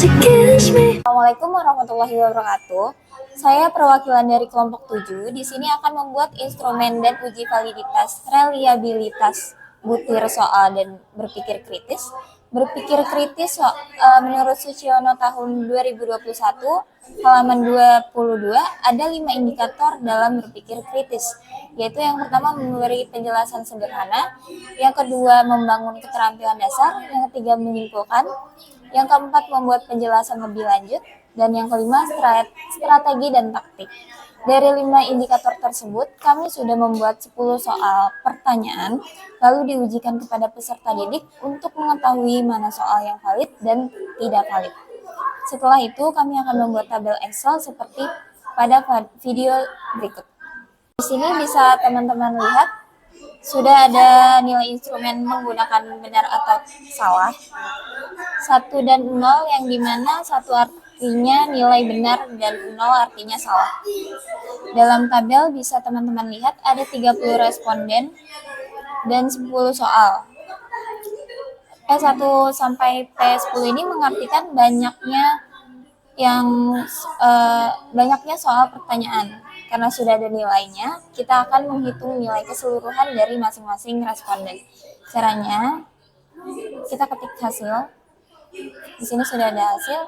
Assalamualaikum warahmatullahi wabarakatuh. Saya perwakilan dari kelompok 7. Di sini akan membuat instrumen dan uji validitas reliabilitas butir soal dan berpikir kritis. Berpikir kritis menurut Suciono tahun 2021 halaman 22 ada 5 indikator dalam berpikir kritis, yaitu yang pertama memberi penjelasan sederhana, yang kedua membangun keterampilan dasar, yang ketiga menyimpulkan, yang keempat membuat penjelasan lebih lanjut, dan yang kelima strategi dan taktik. Dari 5 indikator tersebut, kami sudah membuat 10 soal pertanyaan, lalu diujikan kepada peserta didik untuk mengetahui mana soal yang valid dan tidak valid. Setelah itu, kami akan membuat tabel Excel seperti pada video berikut. Di sini bisa teman-teman lihat, sudah ada nilai instrumen menggunakan benar atau salah. 1 dan 0 yang dimana 1 artinya nilai benar dan 0 artinya salah. Dalam tabel bisa teman-teman lihat ada 30 responden dan 10 soal. P1 sampai P10 ini mengartikan banyaknya soal pertanyaan. Karena sudah ada nilainya, kita akan menghitung nilai keseluruhan dari masing-masing responden. Caranya, kita ketik hasil. Di sini sudah ada hasil.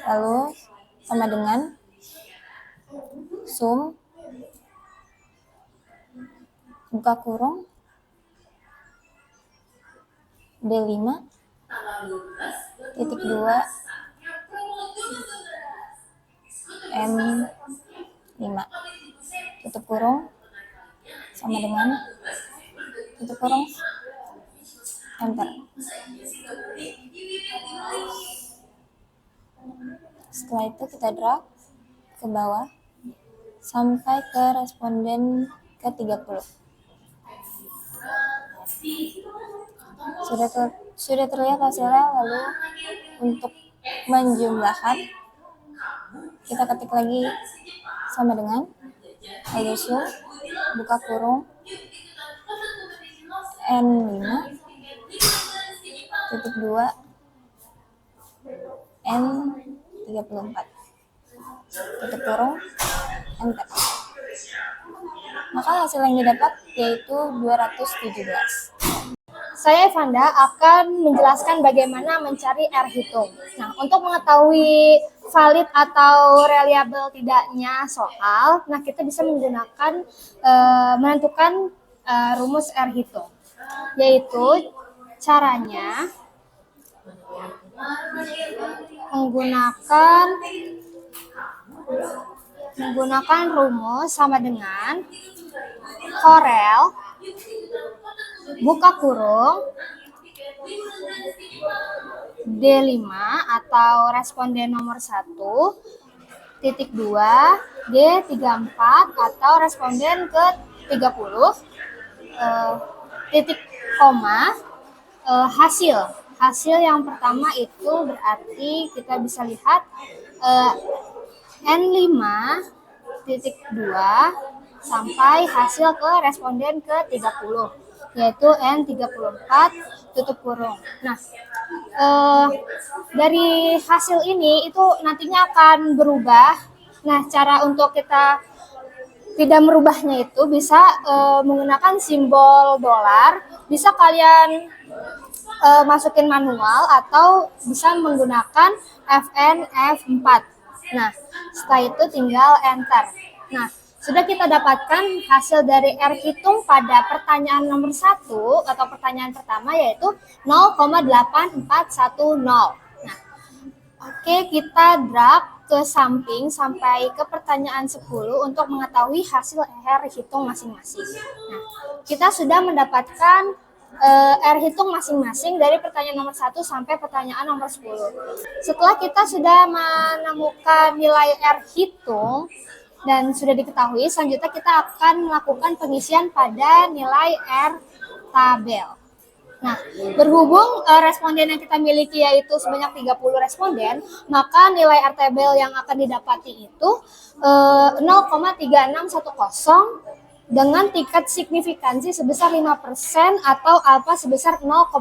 Lalu sama dengan sum buka kurung D5 titik 2 M5 tutup kurung sama dengan tutup kurung enter. Setelah itu kita drag ke bawah sampai ke responden ke-30. Sudah terlihat hasilnya. Lalu untuk menjumlahkan kita ketik lagi sama dengan sum buka kurung N5 titik 2 N34 tutup kurung enter. Maka hasil yang didapat yaitu 217. Saya Evanda akan menjelaskan bagaimana mencari R hitung. Nah, untuk mengetahui valid atau reliable tidaknya soal, nah kita bisa menggunakan menentukan rumus R hitung, yaitu caranya menggunakan rumus sama dengan Corel buka kurung D5 atau responden nomor 1 titik 2 D34 atau responden ke 30 titik koma hasil yang pertama itu berarti kita bisa lihat N5 titik 2 sampai hasil ke responden ke 30 yaitu N34 tutup kurung. Nah, dari hasil ini itu nantinya akan berubah. Nah, cara untuk kita tidak merubahnya itu bisa menggunakan simbol dolar. Bisa kalian masukin manual atau bisa menggunakan FN F4. Nah, setelah itu tinggal enter. Nah, sudah kita dapatkan hasil dari R hitung pada pertanyaan nomor 1 atau pertanyaan pertama yaitu 0,8410. Nah, oke, kita drag ke samping sampai ke pertanyaan 10 untuk mengetahui hasil R hitung masing-masing. Nah, kita sudah mendapatkan R hitung masing-masing dari pertanyaan nomor 1 sampai pertanyaan nomor 10. Setelah kita sudah menemukan nilai R hitung dan sudah diketahui, selanjutnya kita akan melakukan pengisian pada nilai R tabel. Nah, berhubung responden yang kita miliki yaitu sebanyak 30 responden, maka nilai R tabel yang akan didapati itu 0,3610 dengan tingkat signifikansi sebesar 5% atau alfa sebesar 0,05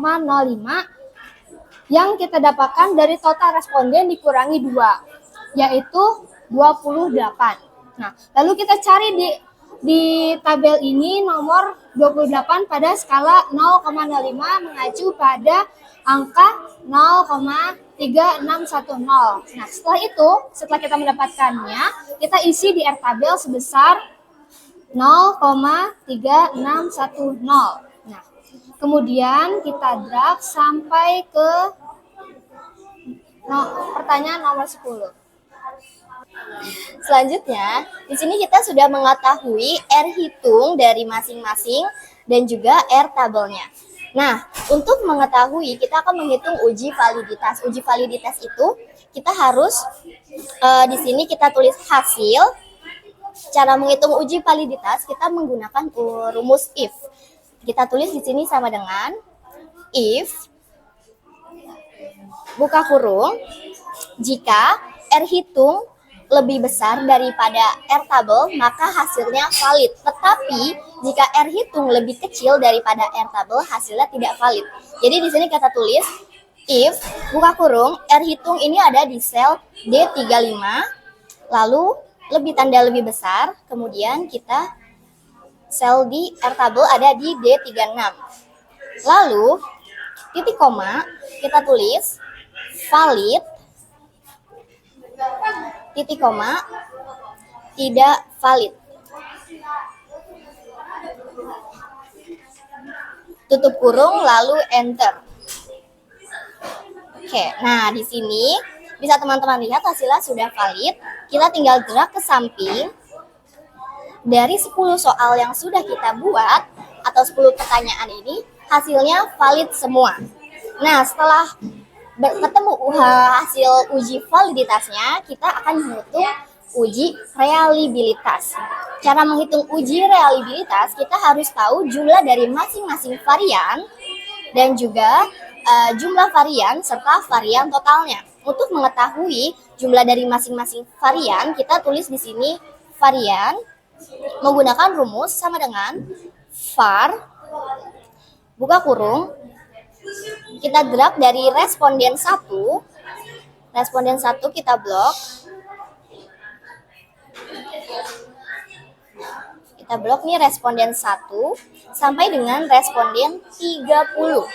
yang kita dapatkan dari total responden dikurangi 2, yaitu 28. Nah, lalu kita cari di tabel ini nomor 28 pada skala 0,05 mengacu pada angka 0,3610. Nah, setelah kita mendapatkannya, kita isi di R tabel sebesar 0,3610. Nah, kemudian kita drag sampai ke pertanyaan nomor 10. Selanjutnya, di sini kita sudah mengetahui R hitung dari masing-masing dan juga R tabelnya. Nah, untuk mengetahui kita akan menghitung uji validitas. Uji validitas itu kita harus di sini kita tulis hasil. Cara menghitung uji validitas kita menggunakan rumus if. Kita tulis di sini sama dengan if buka kurung jika R hitung lebih besar daripada R tabel, maka hasilnya valid. Tetapi jika R hitung lebih kecil daripada R tabel, hasilnya tidak valid. Jadi di sini kita tulis if buka kurung R hitung ini ada di sel D35, lalu tanda lebih besar, kemudian kita sel di R tabel ada di D36. Lalu titik koma kita tulis valid titik koma tidak valid. Tutup kurung lalu enter. Oke, nah di sini bisa teman-teman lihat hasilnya sudah valid. Kita tinggal drag ke samping. Dari 10 soal yang sudah kita buat atau 10 pertanyaan ini, hasilnya valid semua. Nah, setelah ketemu hasil uji validitasnya, kita akan menghitung uji reliabilitas. Cara menghitung uji reliabilitas, kita harus tahu jumlah dari masing-masing varian dan juga jumlah varian serta varian totalnya. Untuk mengetahui jumlah dari masing-masing varian, kita tulis di sini varian menggunakan rumus sama dengan var buka kurung. Kita drag dari responden 1 kita blok. Kita blok nih responden 1 sampai dengan responden 30.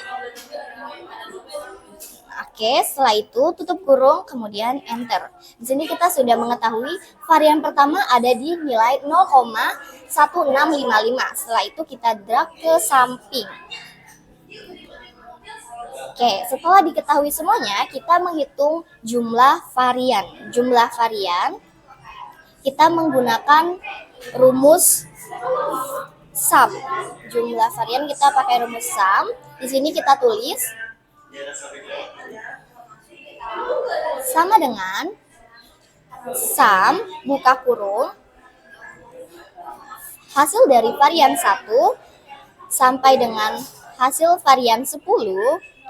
Oke, setelah itu tutup kurung kemudian enter. Di sini kita sudah mengetahui varian pertama ada di nilai 0,1655. Setelah itu kita drag ke samping. Oke, setelah diketahui semuanya, kita menghitung jumlah varian. Jumlah varian kita menggunakan rumus sum. Jumlah varian kita pakai rumus sum. Di sini kita tulis sama dengan sum buka kurung hasil dari varian 1 sampai dengan hasil varian 10,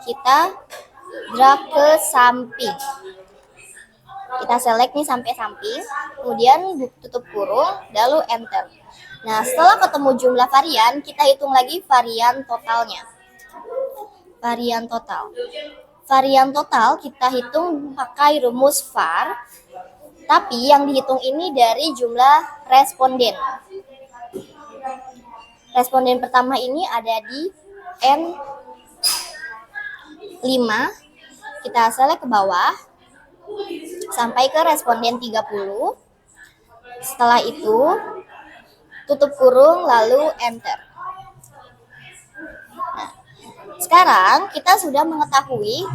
kita drag ke samping. Kita select nih sampai samping, kemudian tutup kurung, lalu enter. Nah, setelah ketemu jumlah varian, kita hitung lagi varian totalnya. Varian total. Varian total kita hitung pakai rumus var, tapi yang dihitung ini dari jumlah responden. Responden pertama ini ada di N5, kita select ke bawah sampai ke responden 30. Setelah itu tutup kurung lalu enter. Nah, sekarang kita sudah mengetahui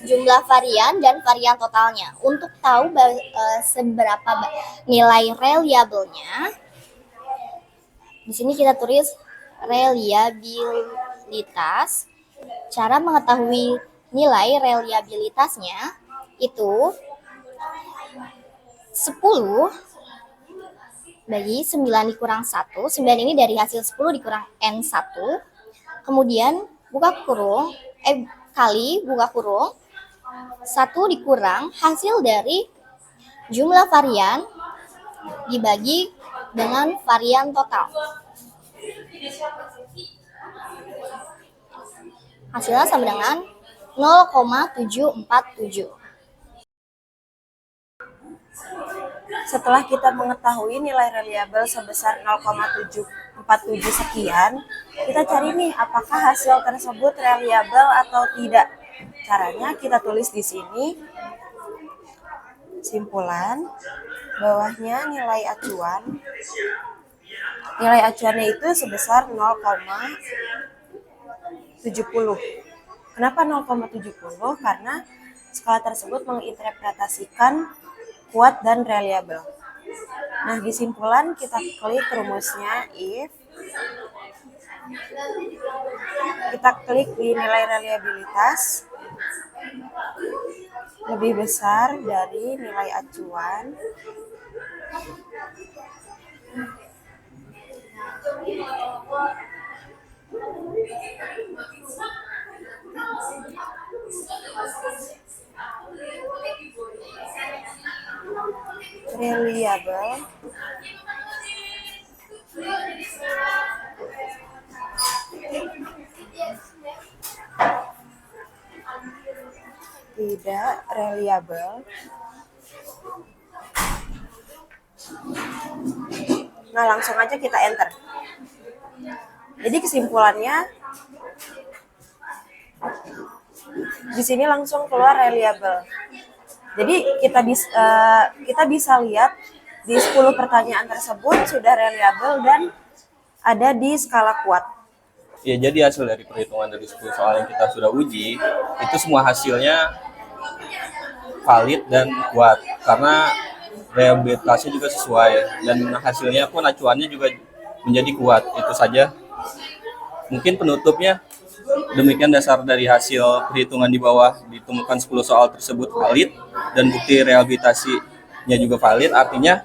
jumlah varian dan varian totalnya. Untuk tahu seberapa nilai reliabelnya, di sini kita tulis reliabilitas. Cara mengetahui nilai reliabilitasnya itu 10 bagi 9 dikurang 1. 9 ini dari hasil 10 dikurang N1. Kemudian buka kurung, kali buka kurung 1 dikurang hasil dari jumlah varian dibagi dengan varian total. Hasilnya sama dengan 0,747. Setelah kita mengetahui nilai reliabel sebesar 0,747 sekian, kita cari nih apakah hasil tersebut reliabel atau tidak. Caranya kita tulis di sini simpulan, bawahnya nilai acuan. Nilai acuannya itu sebesar 0,70. Kenapa 0,70? Karena skala tersebut menginterpretasikan kuat dan reliabel. Nah, di simpulan kita klik rumusnya if kita klik di nilai reliabilitas lebih besar dari nilai acuan, reliable tidak reliable. Nah, langsung aja kita enter. Jadi kesimpulannya di sini langsung keluar reliable. Jadi kita bisa lihat di 10 pertanyaan tersebut sudah reliable dan ada di skala kuat. Ya, jadi hasil dari perhitungan dari 10 soal yang kita sudah uji, itu semua hasilnya valid dan kuat. Karena reliabilitasnya juga sesuai, dan hasilnya pun acuannya juga menjadi kuat. Itu saja. Mungkin penutupnya, demikian dasar dari hasil perhitungan di bawah ditemukan 10 soal tersebut valid, dan bukti rehabilitasinya juga valid, artinya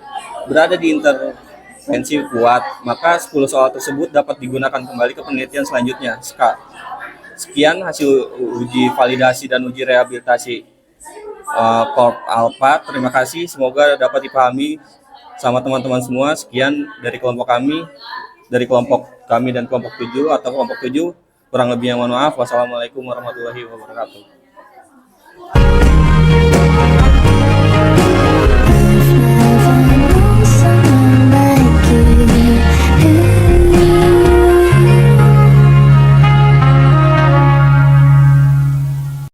berada di intervensi kuat, maka 10 soal tersebut dapat digunakan kembali ke penelitian selanjutnya. Sekian hasil uji validasi dan uji rehabilitasi Corp Alpha. Terima kasih, semoga dapat dipahami sama teman-teman semua. Sekian dari kelompok kami dan kelompok 7 atau kelompok 7. Kurang lebihnya mohon maaf. Wassalamualaikum warahmatullahi wabarakatuh.